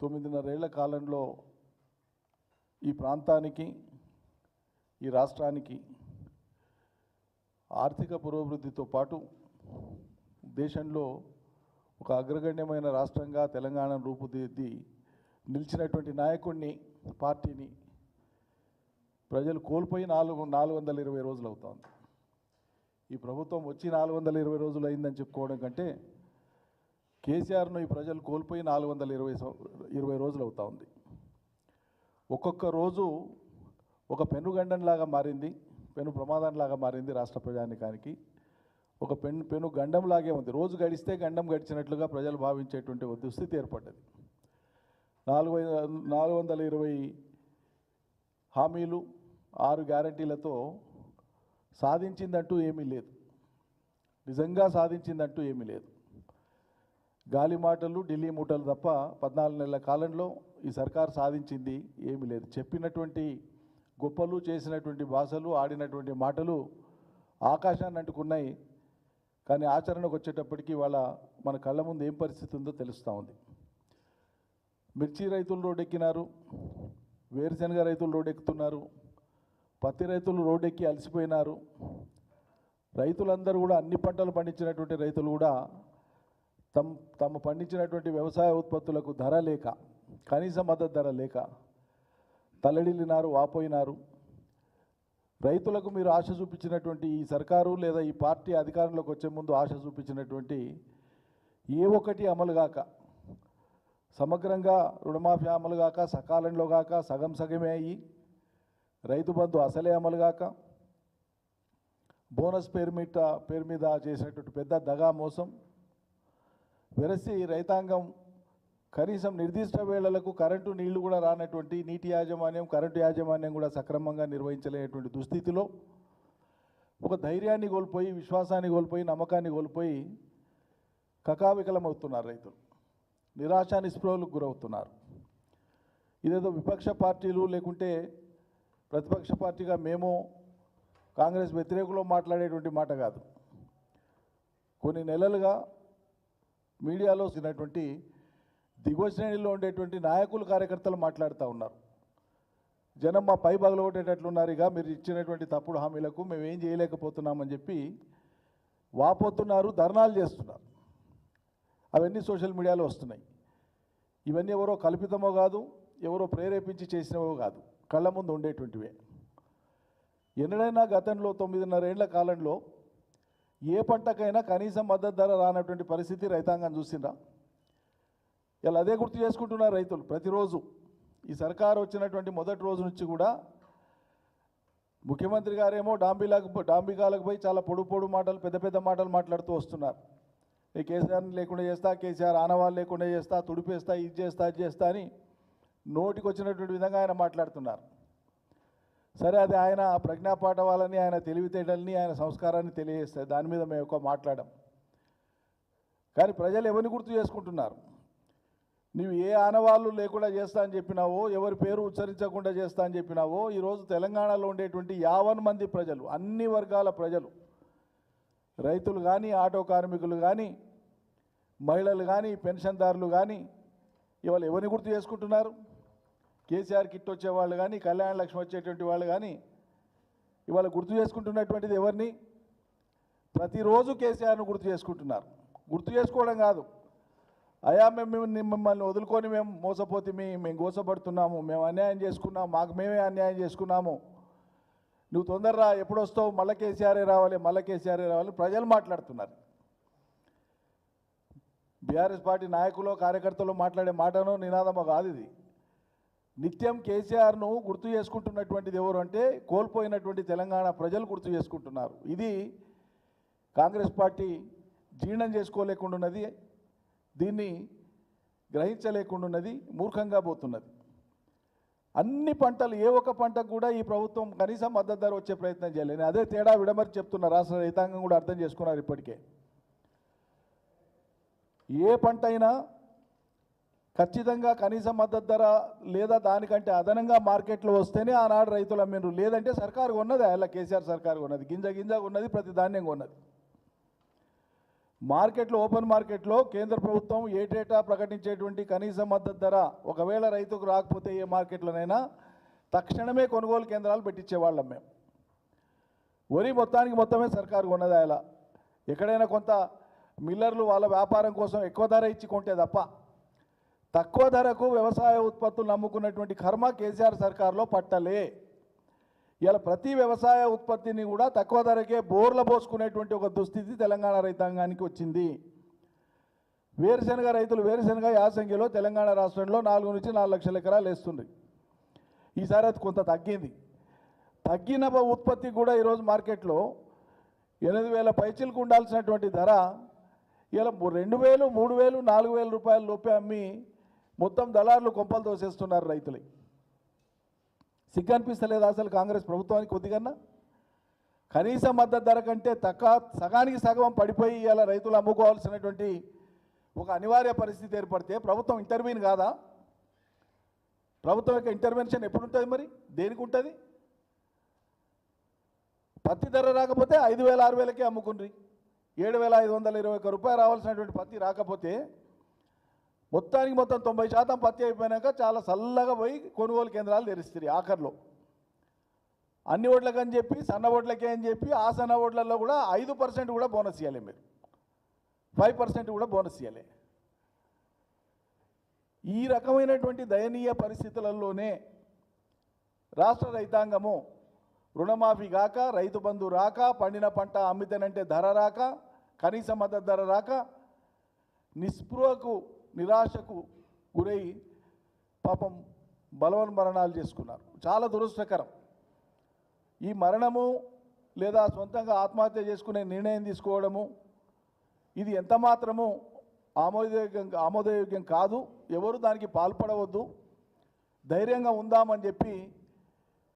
9.5 ఏళ్ల కాలంలో ఈ ప్రాంతానికి ఈ రాష్ట్రానికి ఆర్థిక పురోభివృద్ధితో పాటు దేశంలో ఒక అగ్రగణ్యమైన రాష్ట్రంగా తెలంగాణను రూపుదిద్ది నిలిచినటువంటి నాయకుడిని పార్టీని ప్రజలు కోల్పోయి 420 రోజులు అవుతోంది. ఈ ప్రభుత్వం వచ్చి 420 రోజులు అయిందని చెప్పుకోవడం కంటే కేసీఆర్ను ఈ ప్రజలు కోల్పోయి 420 రోజులు అవుతా ఉంది. ఒక్కొక్క రోజు ఒక పెనుగండంలాగా మారింది, పెను ప్రమాదంలాగా మారింది రాష్ట్ర ప్రజానికానికి. ఒక పెను గండంలాగే ఉంది. రోజు గడిస్తే గండం గడిచినట్లుగా ప్రజలు భావించేటువంటి దుస్థితి ఏర్పడ్డది. 420 హామీలు 6 గ్యారంటీలతో సాధించిందంటూ ఏమీ లేదు. నిజంగా సాధించిందంటూ ఏమీ లేదు. గాలి మాటలు ఢిల్లీ మూటలు తప్ప 14 నెలల కాలంలో ఈ సర్కార్ సాధించింది ఏమీ లేదు. చెప్పినటువంటి గొప్పలు, చేసినటువంటి భాషలు, ఆడినటువంటి మాటలు ఆకాశాన్ని అంటుకున్నాయి. కానీ ఆచరణకు వచ్చేటప్పటికి వాళ్ళ మన కళ్ళ ముందు ఏం పరిస్థితి ఉందో తెలుస్తూ ఉంది. మిర్చి రైతులు రోడ్డెక్కినారు, వేరుశనగ రైతులు రోడ్డెక్కుతున్నారు, పత్తి రైతులు రోడ్డెక్కి అలసిపోయినారు. రైతులందరూ కూడా అన్ని పంటలు పండించినటువంటి రైతులు కూడా తమ పండించినటువంటి వ్యవసాయ ఉత్పత్తులకు ధర లేక, కనీస మద్దతు ధర లేక తల్లడిల్లినారు, వాపోయినారు. రైతులకు మీరు ఆశ చూపించినటువంటి ఈ సర్కారు లేదా ఈ పార్టీ అధికారంలోకి వచ్చే ముందు ఆశ చూపించినటువంటి ఏ ఒక్కటి అమలు కాక, సమగ్రంగా రుణమాఫీ అమలు కాక, సకాలంలో కాక, సగం సగమే అయ్యి, రైతు బంధు అసలే అమలు కాక, బోనస్ పేరు మీద చేసినటువంటి పెద్ద దగా మోసం, వెరసి రైతాంగం కనీసం నిర్దిష్ట వేళలకు కరెంటు నీళ్లు కూడా రానటువంటి నీటి యాజమాన్యం, కరెంటు యాజమాన్యం కూడా సక్రమంగా నిర్వహించలేనటువంటి దుస్థితిలో ఒక ధైర్యాన్ని కోల్పోయి, విశ్వాసాన్ని కోల్పోయి, నమ్మకాన్ని కోల్పోయి కకావికలమవుతున్నారు రైతులు. నిరాశ నిస్పృహలకు గురవుతున్నారు. ఇదేదో విపక్ష పార్టీలు లేకుంటే ప్రతిపక్ష పార్టీగా మేము కాంగ్రెస్ వ్యతిరేకులో మాట్లాడేటువంటి మాట కాదు. కొన్ని నెలలుగా మీడియాలో వచ్చినటువంటి దిగువ శ్రేణిలో ఉండేటువంటి నాయకులు, కార్యకర్తలు మాట్లాడుతూ ఉన్నారు. జనం మా పై పగలగొట్టేటట్లున్నారు, ఇక మీరు ఇచ్చినటువంటి తప్పుడు హామీలకు మేము ఏం చేయలేకపోతున్నామని చెప్పి వాపోతున్నారు, ధర్నాలు చేస్తున్నారు. అవన్నీ సోషల్ మీడియాలో వస్తున్నాయి. ఇవన్నీ ఎవరో కల్పితమో కాదు, ఎవరో ప్రేరేపించి చేసినవో కాదు, కళ్ళ ముందు ఉండేటువంటివే. ఎన్నడైనా గతంలో 9.5 ఏళ్ల కాలంలో ఏ పంటకైనా కనీస మద్దతు ధర రానటువంటి పరిస్థితి రైతాంగం చూసిండ్రా? ఇలా అదే గుర్తు చేసుకుంటున్నారు రైతులు ప్రతిరోజు. ఈ సర్కారు వచ్చినటువంటి మొదటి రోజు నుంచి కూడా ముఖ్యమంత్రి గారేమో డాంబికాలకు పోయి చాలా పొడు మాటలు, పెద్ద మాటలు మాట్లాడుతూ వస్తున్నారు. ఈ కేసీఆర్ని లేకుండా చేస్తా, కేసీఆర్ ఆనవాళ్ళు లేకుండా చేస్తా, తుడిపేస్తా, ఇది చేస్తా అని నోటికి వచ్చినటువంటి విధంగా ఆయన మాట్లాడుతున్నారు. సరే, అది ఆయన ప్రజ్ఞాపాఠవాలని, ఆయన తెలివితేటల్ని, ఆయన సంస్కారాన్ని తెలియజేస్తాయి. దాని మీద మేము ఎక్కువ మాట్లాడాం. కానీ ప్రజలు ఎవరిని గుర్తు చేసుకుంటున్నారు? నువ్వు ఏ ఆనవాళ్ళు లేకుండా చేస్తా అని చెప్పినావో, ఎవరి పేరు ఉచ్చరించకుండా చేస్తా అని చెప్పినావో, ఈరోజు తెలంగాణలో ఉండేటువంటి 50 మంది ప్రజలు, అన్ని వర్గాల ప్రజలు, రైతులు కానీ, ఆటో కార్మికులు కానీ, మహిళలు కానీ, పెన్షన్దారులు కానీ, ఇవాళ ఎవరిని గుర్తు చేసుకుంటున్నారు? కేసీఆర్ కిట్ వచ్చేవాళ్ళు కానీ, కళ్యాణ లక్ష్మి వచ్చేటువంటి వాళ్ళు కానీ ఇవాళ గుర్తు చేసుకుంటున్నటువంటిది ఎవరిని? ప్రతిరోజు కేసీఆర్ను గుర్తు చేసుకుంటున్నారు. గుర్తు చేసుకోవడం కాదు, అయా మిమ్మల్ని వదులుకొని మేము మోసపోతే మేము గోసపడుతున్నాము, మేము అన్యాయం చేసుకున్నాము, మాకు మేమే అన్యాయం చేసుకున్నాము, నువ్వు తొందరరా, ఎప్పుడు వస్తావు, మళ్ళీ కేసీఆరే రావాలి ప్రజలు మాట్లాడుతున్నారు. బీఆర్ఎస్ పార్టీ నాయకులు, కార్యకర్తలు మాట్లాడే మాటను నినాదమో కాదు ఇది. నిత్యం కేసీఆర్ను గుర్తు చేసుకుంటున్నటువంటిది ఎవరు అంటే కోల్పోయినటువంటి తెలంగాణ ప్రజలు గుర్తు చేసుకుంటున్నారు. ఇది కాంగ్రెస్ పార్టీ జీర్ణం చేసుకోలేకుండా ఉన్నది, దీన్ని గ్రహించలేకుండా ఉన్నది, మూర్ఖంగా పోతున్నది. అన్ని పంటలు, ఏ ఒక్క పంటకు కూడా ఈ ప్రభుత్వం కనీసం మద్దతు ధర వచ్చే ప్రయత్నం చేయలేదు. అదే తేడా విడమరి చెప్తున్న రాష్ట్ర రైతాంగం కూడా అర్థం చేసుకున్నారు ఇప్పటికే. ఏ పంట అయినా ఖచ్చితంగా కనీస మద్దతు ధర లేదా దానికంటే అదనంగా మార్కెట్లో వస్తేనే ఆనాడు రైతులు అమ్మిండ్రు. లేదంటే సర్కారు కొన్నది, అలా కేసీఆర్ సర్కారు కొన్నది, గింజ ఉన్నది, ప్రతి ధాన్యం కొన్నది. మార్కెట్లో ఓపెన్ మార్కెట్లో కేంద్ర ప్రభుత్వం ఏటేటా ప్రకటించేటువంటి కనీస మద్దతు ధర ఒకవేళ రైతుకు రాకపోతే ఏ మార్కెట్లోనైనా తక్షణమే కొనుగోలు కేంద్రాలు పెట్టించేవాళ్ళం మేము. వరి మొత్తానికి మొత్తమే సర్కారు కొన్నదాయలా. ఎక్కడైనా కొంత మిల్లర్లు వాళ్ళ వ్యాపారం కోసం ఎక్కువ ధర ఇచ్చి కొంటే తప్ప తక్కువ ధరకు వ్యవసాయ ఉత్పత్తులు నమ్ముకున్నటువంటి కర్మ కేసీఆర్ సర్కారులో పట్టలే. ఇలా ప్రతి వ్యవసాయ ఉత్పత్తిని కూడా తక్కువ ధరకే బోర్ల పోసుకునేటువంటి ఒక దుస్థితి తెలంగాణ రైతాంగానికి వచ్చింది. వేరుశెనగ రైతులు వేరుశెనగ యాసంగిలో తెలంగాణ రాష్ట్రంలో 4 నుంచి 4 లక్షల ఎకరాలు వేస్తుంది. ఈసారి అది కొంత తగ్గింది. తగ్గిన ఉత్పత్తి కూడా ఈరోజు మార్కెట్లో 8,000 పైచీలకు ఉండాల్సినటువంటి ధర ఇలా 2,000, 3,000, 4,000 రూపాయల లోపే అమ్మి మొత్తం దళారులు కొంపలు తోసేస్తున్నారు రైతులు. సిగ్గు అనిపిస్తలేదు అసలు కాంగ్రెస్ ప్రభుత్వానికి కొద్దిగన్నా? కనీస మద్దతు ధర కంటే సగానికి సగం పడిపోయి ఇలా రైతులు అమ్ముకోవాల్సినటువంటి ఒక అనివార్య పరిస్థితి ఏర్పడితే ప్రభుత్వం ఇంటర్వ్యూన్ కాదా? ప్రభుత్వం యొక్క ఇంటర్వెన్షన్ ఎప్పుడు ఉంటుంది? మరి దేనికి ఉంటుంది? పత్తి ధర రాకపోతే 5,000, 6,000కే అమ్ముకుండ్రి. 7,521 రూపాయలు రావాల్సినటువంటి పత్తి రాకపోతే మొత్తానికి మొత్తం 90% పత్తి అయిపోయినాక చాలా చల్లగా పోయి కొనుగోలు కేంద్రాలు తెరిస్తారు. ఆఖరిలో అన్ని ఓట్లకని చెప్పి సన్న ఓట్లకే అని చెప్పి ఆ సన్న ఓట్లలో కూడా 5% కూడా బోనస్ ఇవ్వాలి, మీరు 5% కూడా బోనస్ ఇవ్వాలి. ఈ రకమైనటువంటి దయనీయ పరిస్థితులలోనే రాష్ట్ర రైతాంగము రుణమాఫీ కాక, రైతు బంధు రాక, పండిన పంట అమ్మితేనంటే ధర రాక, కనీస మద్దతు ధర రాక నిస్పృహకు నిరాశకు గురై పాపం బలవన్మరణాలు చేసుకున్నారు. చాలా దురదృష్టకరం. ఈ మరణము లేదా సొంతంగా ఆత్మహత్య చేసుకునే నిర్ణయం తీసుకోవడము ఇది ఎంత మాత్రము ఆమోదయోగ్యం కాదు. ఎవరు దానికి పాల్పడవద్దు. ధైర్యంగా ఉందామని చెప్పి